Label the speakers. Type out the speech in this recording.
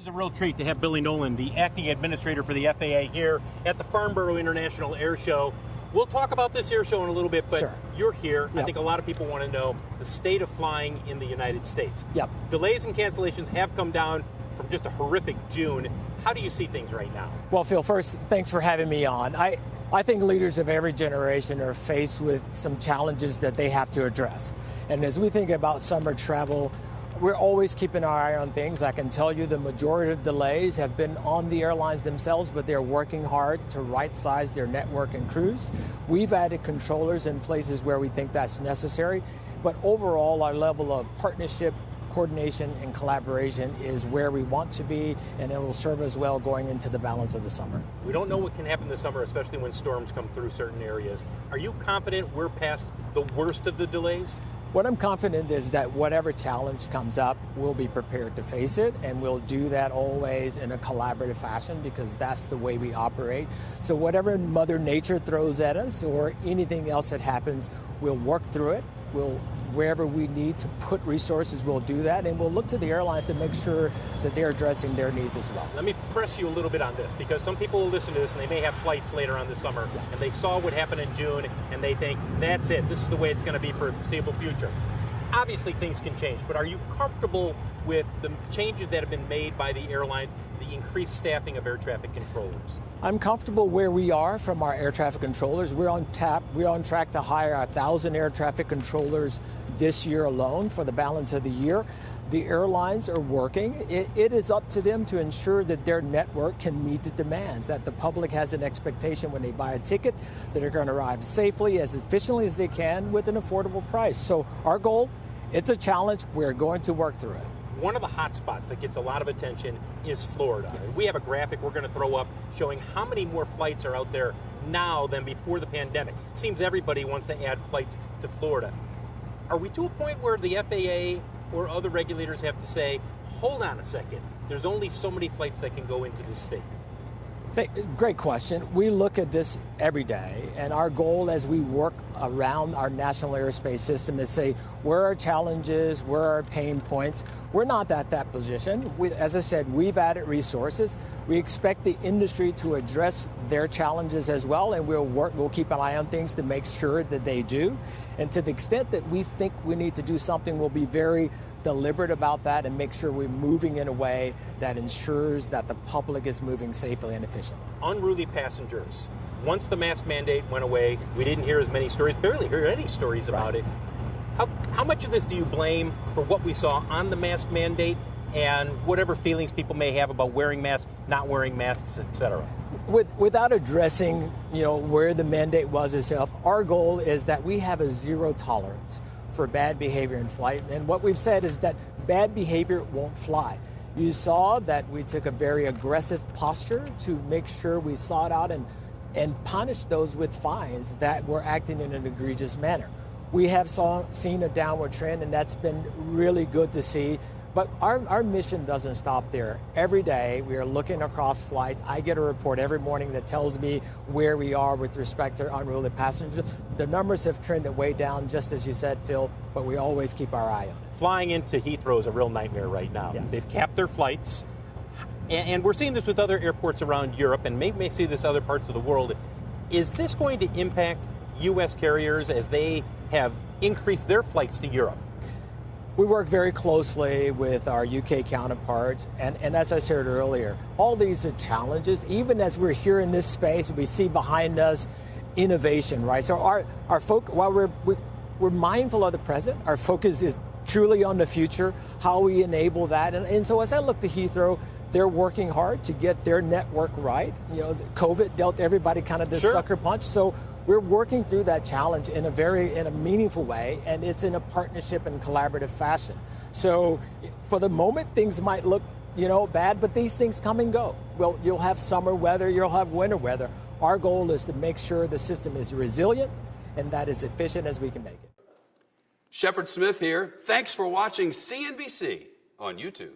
Speaker 1: This is a real treat to have Billy Nolen, the acting administrator for the FAA, here at the Farnborough International Air Show. We'll talk about this air show in a little bit, but
Speaker 2: sure.
Speaker 1: You're here.
Speaker 2: Yep.
Speaker 1: I think a lot of people want to know the state of flying in the United States.
Speaker 2: Yep.
Speaker 1: Delays and cancellations have come down from just a horrific June. How do you see things right now?
Speaker 2: Well, Phil, first, thanks for having me on. I think leaders of every generation are faced with some challenges that they have to address. And as we think about summer travel, we're always keeping our eye on things. I can tell you the majority of delays have been on the airlines themselves, but they're working hard to right-size their network and crews. We've added controllers in places where we think that's necessary. But overall, our level of partnership, coordination, and collaboration is where we want to be, and it will serve us well going into the balance of the summer.
Speaker 1: We don't know what can happen this summer, especially when storms come through certain areas. Are you confident we're past the worst of the delays?
Speaker 2: What I'm confident is that whatever challenge comes up, we'll be prepared to face it, and we'll do that always in a collaborative fashion because that's the way we operate. So whatever Mother Nature throws at us or anything else that happens, we'll work through it. Wherever we need to put resources, we'll do that, and we'll look to the airlines to make sure that they're addressing their needs as well.
Speaker 1: Let me press you a little bit on this, because some people will listen to this and they may have flights later on this summer, and they saw what happened in June, and they think, that's it, this is the way it's going to be for the foreseeable future. Obviously, things can change, but are you comfortable with the changes that have been made by the airlines, the increased staffing of air traffic controllers?
Speaker 2: I'm comfortable where we are from our air traffic controllers. We're on track to hire 1,000 air traffic controllers this year alone for the balance of the year. The airlines are working. It is up to them to ensure that their network can meet the demands, that the public has an expectation when they buy a ticket that they're going to arrive safely, as efficiently as they can, with an affordable price. So our goal, it's a challenge. We're going to work through it.
Speaker 1: One of the hot spots that gets a lot of attention is Florida.
Speaker 2: Yes.
Speaker 1: We have a graphic we're going to throw up showing how many more flights are out there now than before the pandemic. It seems everybody wants to add flights to Florida. Are we to a point where the FAA or other regulators have to say, hold on a second, there's only so many flights that can go into this state?
Speaker 2: Great question. We look at this every day, and our goal as we work around our national airspace system is say, where are challenges, where are pain points? We're not at that position. As I said, we've added resources. We expect the industry to address their challenges as well, and we'll keep an eye on things to make sure that they do. And to the extent that we think we need to do something, we'll be very deliberate about that and make sure we're moving in a way that ensures that the public is moving safely and efficiently.
Speaker 1: Unruly passengers. Once the mask mandate went away, we didn't hear as many stories, barely heard any stories about it. How much of this do you blame for what we saw on the mask mandate and whatever feelings people may have about wearing masks, not wearing masks, etc.?
Speaker 2: Without addressing, where the mandate was itself, our goal is that we have a zero tolerance for bad behavior in flight. And what we've said is that bad behavior won't fly. You saw that we took a very aggressive posture to make sure we sought out and punished those with fines that were acting in an egregious manner. We have seen a downward trend, and that's been really good to see. But our mission doesn't stop there. Every day we are looking across flights. I get a report every morning that tells me where we are with respect to unruly passengers. The numbers have trended way down, just as you said, Phil, but we always keep our eye on it.
Speaker 1: Flying into Heathrow is a real nightmare right now.
Speaker 2: Yes.
Speaker 1: They've capped their flights, and we're seeing this with other airports around Europe, and maybe may see this other parts of the world. Is this going to impact U.S. carriers as they have increased their flights to Europe?
Speaker 2: We work very closely with our UK counterparts, and as I said earlier, all these are challenges. Even as we're here in this space, we see behind us innovation, right? So our focus, while we're mindful of the present, our focus is truly on the future, how we enable that. And so as I look to Heathrow, they're working hard to get their network right. COVID dealt everybody kind of this sucker punch. So we're working through that challenge in a meaningful way, and it's in a partnership and collaborative fashion. So for the moment, things might look, bad, but these things come and go. Well, you'll have summer weather, you'll have winter weather. Our goal is to make sure the system is resilient and that is efficient as we can make it.
Speaker 3: Shepard Smith here. Thanks for watching CNBC on YouTube.